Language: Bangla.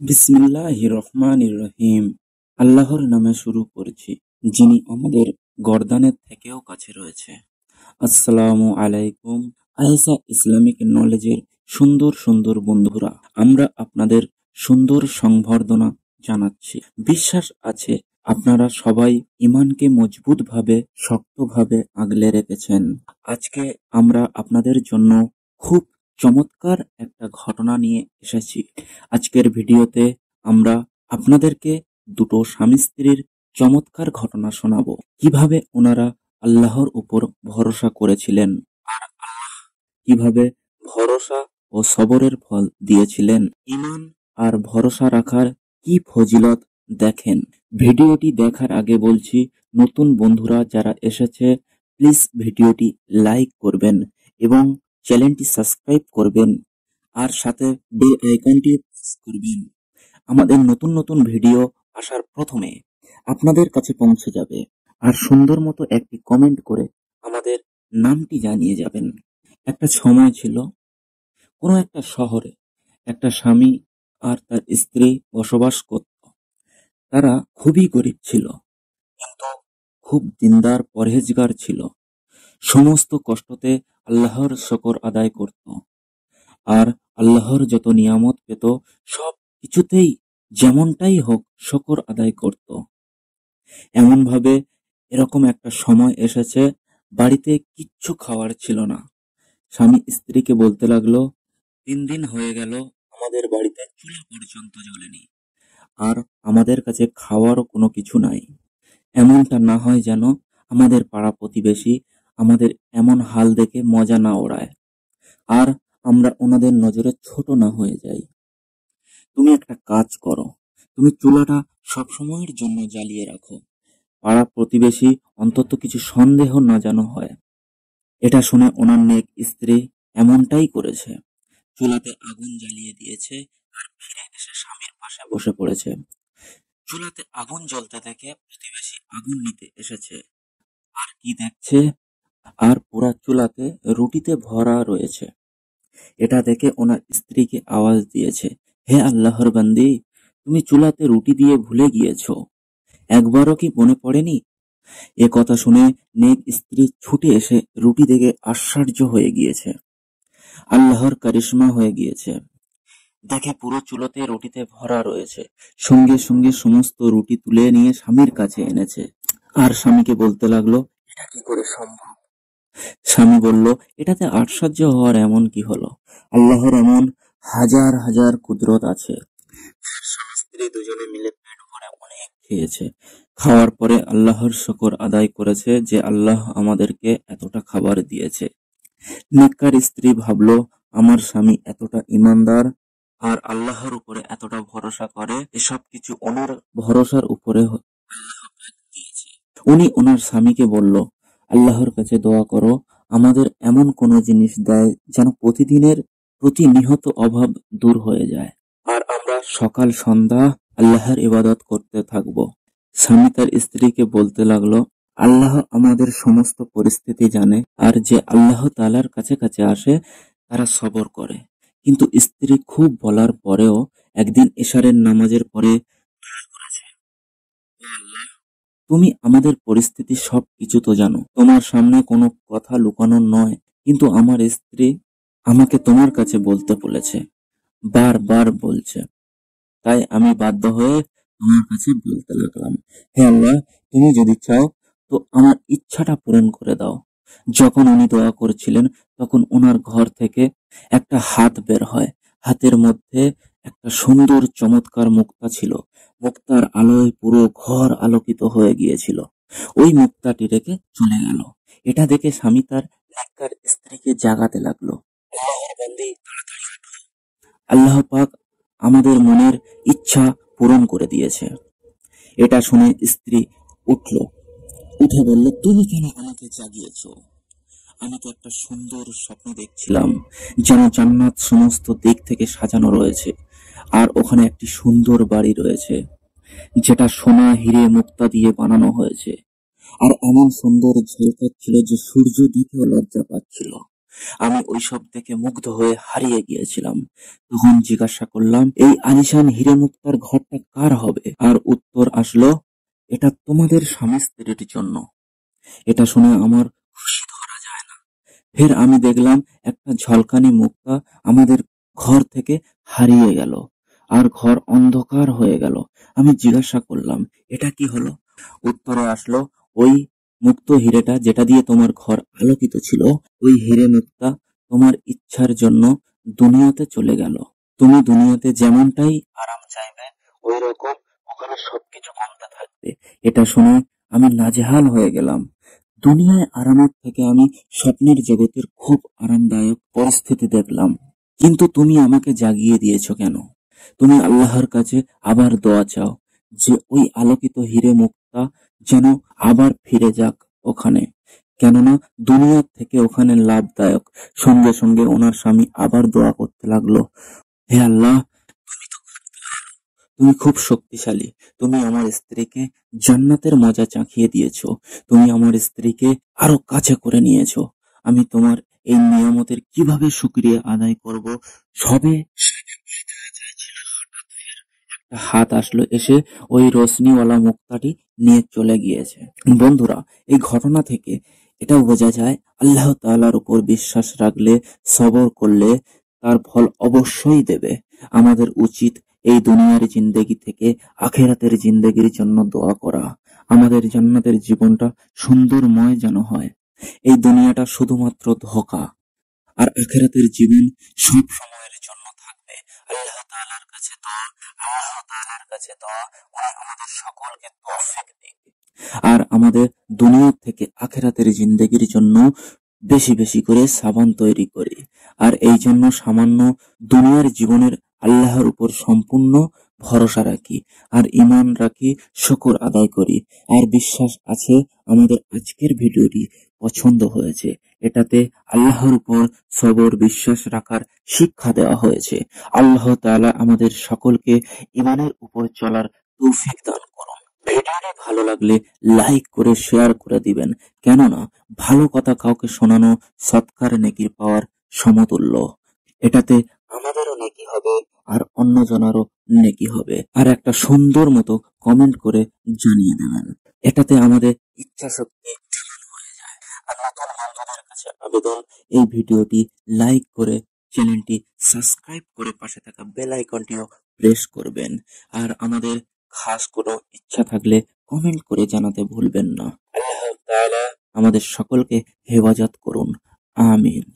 বিসমিল্লাহির রহমানির রহিম। আল্লাহর নামে শুরু করছি, যিনি আমাদের গর্দানের থেকেও কাছে রয়েছে। আসসালামু আলাইকুম। আয়েশা ইসলামিক নলেজের সুন্দর সুন্দর বন্ধুরা, আমরা আপনাদের সুন্দর সংবর্ধনা জানাচ্ছি। বিশ্বাস আছে আপনারা সবাই ইমানকে মজবুতভাবে শক্তভাবে আগলে রেখেছেন। আজকে আমরা আপনাদের জন্য খুব চমৎকার একটা ঘটনা নিয়ে এসেছি। আজকের ভিডিওতে আমরা আপনাদেরকে দুটো স্বামী স্ত্রীর চমৎকার ঘটনা শোনাবো, কিভাবে ওনারা আল্লাহর উপর ভরসা করেছিলেন আর আল্লাহ কিভাবে ভরসা ও সবরের ফল দিয়েছিলেন। ইমান আর ভরসা রাখার কি ফজিলত দেখেন। ভিডিওটি দেখার আগে বলছি, নতুন বন্ধুরা যারা এসেছে প্লিজ ভিডিওটি লাইক করবেন এবং চ্যানেলটি সাবস্ক্রাইব করবেন আর সাথে বেল আইকনটি প্রেস করবেন। আমাদের নতুন নতুন ভিডিও আসার প্রথমে আপনাদের কাছে পৌঁছে যাবে। আর সুন্দর মতো একটি কমেন্ট করে আমাদের নামটি জানিয়ে যাবেন। একটা সময় ছিল, কোনো একটা শহরে একটা স্বামী আর তার স্ত্রী বসবাস করত। তারা খুবই গরিব ছিল, কিন্তু খুব দিনদার পরহেজগার ছিল। সমস্ত কষ্টতে আল্লাহর শকর আদায় করত আর আল্লাহর যত নিয়ামত পেত সব কিছুতেই যেমনটাই হোক শকর আদায় করত। এমন ভাবে এরকম একটা সময় এসেছে, বাড়িতে কিচ্ছু খাওয়ার ছিল না। স্বামী স্ত্রীকে বলতে লাগলো, 3 দিন হয়ে গেল আমাদের বাড়িতে চুলা পর্যন্ত জ্বলেনি, আর আমাদের কাছে খাওয়ারও কোনো কিছু নাই। এমনটা না হয় যেন আমাদের পাড়া প্রতিবেশী আমাদের এমন হাল দেখে মজা না ওড়ায় আর আমরা ওনাদের নজরে ছোট না হয়ে যাই। তুমি একটা কাজ করো, তুমি চুলাটা সবসময়ের জন্য জ্বালিয়ে রাখো, পাড়া প্রতিবেশী অন্তত কিছু সন্দেহ না যেন হয়। এটা শুনে ওনার নেক স্ত্রী এমনটাই করেছে, চুলাতে আগুন জ্বালিয়ে দিয়েছে আর ফিরে এসে স্বামীর পাশে বসে পড়েছে। চুলাতে আগুন জ্বলতে দেখে প্রতিবেশী আগুন নিতে এসেছে, আর কি দেখছে, আর পুরা চুলাতে রুটিতে ভরা রয়েছে। এটা দেখে ওনার স্ত্রীকে আওয়াজ দিয়েছে, হে আল্লাহর বান্দি, তুমি চুলাতে রুটি দিয়ে ভুলে গিয়েছো, একবারও কি মনে পড়েনি? এ কথা শুনে নেক স্ত্রী ছুটে এসে রুটি দেখে আশ্চর্য হয়ে গিয়েছে, আল্লাহর কারিশমা হয়ে গিয়েছে। দেখে পুরো চুলোতে রুটিতে ভরা রয়েছে। সঙ্গে সঙ্গে সমস্ত রুটি তুলে নিয়ে স্বামীর কাছে এনেছে আর স্বামীকে বলতে লাগলো, এটা কি করে সম্ভব? স্বামী বলল, এটাতে আশ্চর্য হওয়ার এমন কি হলো, আল্লাহর এমন হাজার হাজার কুদরত আছে। স্বামী স্ত্রী দুজনে মিলে পেট ভরে অনেক খেয়েছে। খাওয়ার পরে আল্লাহর শুকর আদায় করেছে যে আল্লাহ আমাদেরকে এতটা খাবার দিয়েছে। নেককার স্ত্রী ভাবলো, আমার স্বামী এতটা ইমানদার আর আল্লাহর উপরে এতটা ভরসা করে, এসব কিছু ওনার ভরসার উপরে আল্লাহ পাক দিয়েছে। উনি ওনার স্বামীকে বলল, আল্লাহর কাছে দোয়া করো আমাদের এমন কোনো জিনিস দেয় যেন প্রতিদিনের প্রতিনিহত অভাব দূর হয়ে যায় আর আমরা সকাল সন্ধ্যা আল্লাহর ইবাদত করতে থাকবো। স্বামী তার স্ত্রীকে বলতে লাগলো, আল্লাহ আমাদের সমস্ত পরিস্থিতি জানে আর যে আল্লাহ তাআলার কাছে কাছে আসে তারা সবর করে। কিন্তু স্ত্রী খুব বলার পরেও একদিন এশারের নামাজের পরে দোয়া করেছে, ও আল্লাহ, তুমি আমাদের পরিস্থিতি সব কিছু তো জানো, তোমার সামনে কোনো কথা লুকানো নয়, কিন্তু আমার স্ত্রী আমাকে তোমার কাছে বলতে বলেছে, বারবার বলছে, তাই আমি বাধ্য হয়ে তোমার কাছে বলতে লাগলাম। হে আল্লাহ, তুমি যদি চাও তো আমার ইচ্ছাটা পূরণ করে দাও। যখন উনি দোয়া করছিলেন তখন ওনার ঘর থেকে একটা হাত বের হয়। হাতের মধ্যে একটা সুন্দর চমৎকার মুক্তা ছিল। মুক্তার আলোয় পুরো ঘর আলোকিত হয়ে গিয়েছিল। ওই মুক্তাটি রেখে চলে গেল। এটা দেখে স্বামী তার নেককার স্ত্রীকে জাগাতে লাগলো, আল্লাহর বান্দি, তাড়াতাড়ি ওঠো, আল্লাহ পাক আমাদের মনের ইচ্ছা পূরণ করে দিয়েছে। এটা শুনে স্ত্রী উঠল, উঠে বলল, তুমি কেন আমাকে জাগিয়েছো? আমি তো একটা সুন্দর স্বপ্ন দেখছিলাম, যেন জান্নাত সমস্ত দিক থেকে সাজানো রয়েছে আর ওখানে একটি সুন্দর বাড়ি রয়েছে যেটা সোনা হিরে মুক্তা দিয়ে বানানো হয়েছে আর এমন সুন্দর ঝলকাচ্ছিল যে সূর্য দেখেও লজ্জা পাচ্ছিল। আমি ওইসব দেখে মুগ্ধ হয়ে হারিয়ে গিয়েছিলাম। তখন জিজ্ঞাসা করলাম, এই আলিশান হিরে মুক্তার ঘরটা কার হবে? আর উত্তর আসলো, এটা তোমাদের স্বামী স্ত্রীর জন্য। এটা শুনে আমার খুশি ধরা যায় না। ফের আমি দেখলাম একটা ঝলকানি মুক্তা আমাদের ঘর থেকে হারিয়ে গেল, আর ঘর অন্ধকার হয়ে গেল। আমি জিজ্ঞাসা করলাম, এটা কি হলো? উত্তরে আসলো, ওই মুক্ত হীরেটা যেটা দিয়ে তোমার ঘর আলোকিত ছিল, ওই হীরে মুক্তা তোমার ইচ্ছার জন্য দুনিয়াতে চলে গেল। তুমি দুনিয়াতে যেমনটাই আরাম চাইবে, ওই রকম ওখানে সবকিছু কমতে থাকবে। এটা শুনে আমি নাজেহাল হয়ে গেলাম। দুনিয়ায় আরামের থেকে আমি স্বপ্নের জগতের খুব আরামদায়ক পরিস্থিতি দেখলাম। কিন্তু তুমি আমাকে জাগিয়ে দিয়েছো কেন? তুমি আল্লাহর কাছে আবার দোয়া চাও যে ওই আলোকিত হীরে মুক্তা যেন আবার ফিরে যাক ওখানে, কেননা দুনিয়ার থেকে ওখানে লাভদায়ক। সঙ্গে সঙ্গে ওনার স্বামী আবার দোয়া করতে লাগলো, হে আল্লাহ, তুমি খুব শক্তিশালী। তুমি আমার স্ত্রীকে জান্নাতের মজা চাখিয়ে দিয়েছো। তুমি আমার স্ত্রীকে আরো কাছে করে নিয়েছো। আমি তোমার এই নিয়ামতের কিভাবে শুকরিয়া আদায় করব? সবে একটা হাত আসলো, এসে ওই রোশনিওয়ালা মুক্তাটি নিয়ে চলে গিয়েছে। বন্ধুরা, এই ঘটনা থেকে এটাও বোঝা যায়, আল্লাহ তাআলার উপর বিশ্বাস রাখলে, সবর করলে তার ফল অবশ্যই দেবে। আমাদের উচিত এই দুনিয়ার জিন্দেগি থেকে আখেরাতের জিন্দেগির জন্য দোয়া করা। আমাদের জান্নাতের জীবনটা সুন্দরময় যেন হয়। এই দুনিয়াটা শুধুমাত্র ধোঁকা, আর আখেরাতের জীবন সব সময়ের জন্য থাকবে। আল্লাহ তাআলার কাছে দোয়া, আল্লাহ তাআলার কাছে দোয়া, উনি আমাদের সকলকে তৌফিক দিন। আর আমাদের দুনিয়া থেকে আখেরাতের জিন্দেগির জন্য বেশি বেশি করে সাবান তৈরি করি। আর এই জন্য সামান্য দুনিয়ার জীবনের আল্লাহর উপর সম্পূর্ণ ভরসা রাখি, আর ঈমান রাখি, শুকর আদায় করি। আর বিশ্বাস আছে আমাদের আজকের ভিডিওটি পছন্দ হয়েছে। এটাতে আল্লাহর উপর সবর, বিশ্বাস রাখার শিক্ষা দেওয়া হয়েছে। আল্লাহ তাআলা আমাদের সকলকে ঈমানের উপর চলার তৌফিক দান করুন। ভিডিওটি ভালো লাগলে লাইক করে শেয়ার করে দিবেন, কেননা ভালো কথা কাউকে শোনানো সৎকার নেকির পাওয়ার সমতুল্য। এটাতে আমাদেরও নেকি হবে, আর অন্যজনেরও নেকি হবে। আর একটা সুন্দর মতো কমেন্ট করে জানিয়ে দেবেন, এটাতে আমাদের ইচ্ছা শক্তি দ্বিগুণ হয়ে যায়। আর নতুন বন্ধুদের কাছে আবেদন, এই ভিডিওটি লাইক করে চ্যানেলটি সাবস্ক্রাইব করে পাশে থাকা বেল আইকনটিও প্রেস করবেন। আর আমাদের খাস কোনো ইচ্ছা থাকলে কমেন্ট করে জানাতে ভুলবেন না। আল্লাহ তাআলা আমাদের সকলকে হেফাজত করুন। আমিন।